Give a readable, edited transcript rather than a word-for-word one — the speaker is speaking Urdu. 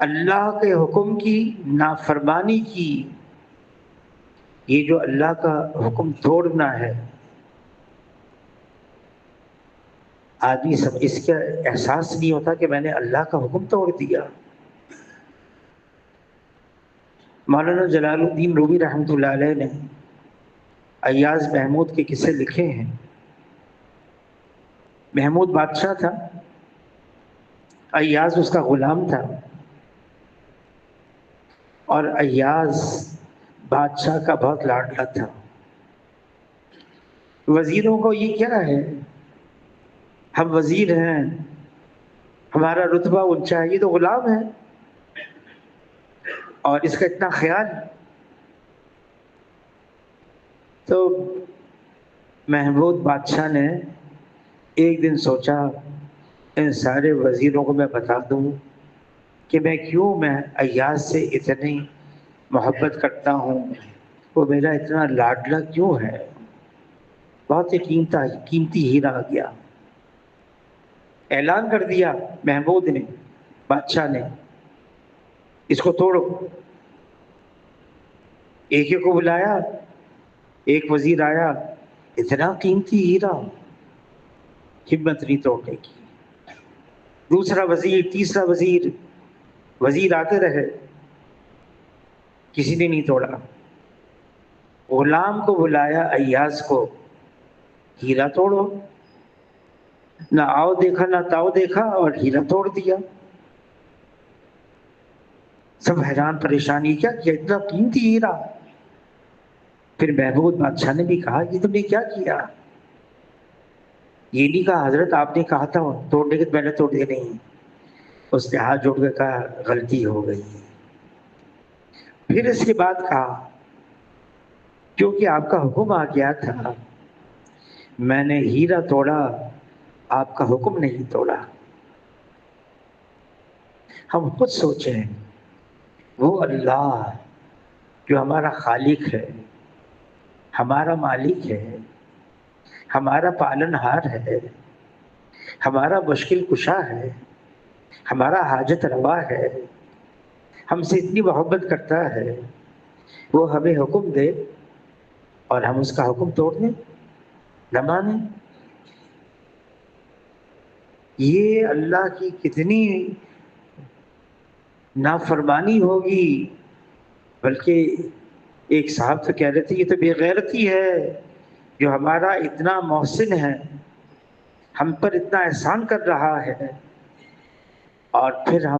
اللہ کے حکم کی نافرمانی کی، یہ جو اللہ کا حکم توڑنا ہے، آدمی سب اس کا احساس نہیں ہوتا کہ میں نے اللہ کا حکم توڑ دیا۔ مولانا جلال الدین رومی رحمۃ اللہ علیہ نے ایاز محمود کے قصے لکھے ہیں۔ محمود بادشاہ تھا، ایاز اس کا غلام تھا، اور ایاز بادشاہ کا بہت لاڈلا تھا۔ وزیروں کو یہ کیا ہے، ہم وزیر ہیں، ہمارا رتبہ اونچا ہے، یہ تو غلام ہے اور اس کا اتنا خیال۔ تو محمود بادشاہ نے ایک دن سوچا ان سارے وزیروں کو میں بتا دوں کہ میں ایاز سے اتنی محبت کرتا ہوں، وہ میرا اتنا لاڈلا کیوں ہے۔ بہت ہی قیمتی ہیرا آ گیا۔ اعلان کر دیا محمود نے، بادشاہ نے، اس کو توڑو۔ ایک کو بلایا، ایک وزیر آیا، اتنا قیمتی ہیرا، ہمت نہیں توڑنے کی۔ دوسرا وزیر، تیسرا وزیر آتے رہے، کسی نے نہیں توڑا۔ غلام کو بلایا ایاز کو، ہیرا توڑو۔ نہ آؤ دیکھا نہ تاؤ دیکھا اور ہیرا توڑ دیا۔ سب حیران پریشان، یہ کیا کیا، اتنا قیمتی ہیرا۔ پھر محمود بادشاہ نے بھی کہا یہ تم نے کیا کیا؟ یہ نہیں کہا حضرت آپ نے کہا تھا توڑنے کے، میں نے توڑ دیا نہیں۔ اس نے ہاتھ جوڑ کے کہا غلطی ہو گئی۔ پھر اس کے بعد کہا کیونکہ آپ کا حکم آ گیا تھا، میں نے ہیرا توڑا، آپ کا حکم نہیں توڑا۔ ہم خود سوچیں، وہ اللہ جو ہمارا خالق ہے، ہمارا مالک ہے، ہمارا پالن ہار ہے، ہمارا مشکل کشا ہے، ہمارا حاجت روا ہے، ہم سے اتنی محبت کرتا ہے، وہ ہمیں حکم دے اور ہم اس کا حکم توڑنے نہ مانیں۔ یہ اللہ کی کتنی نافرمانی ہوگی۔ بلکہ ایک صاحب تو کہہ رہے تھے یہ تو بے غیرتی ہے جو ہمارا اتنا محسن ہے، ہم پر اتنا احسان کر رہا ہے، اور پھر ہم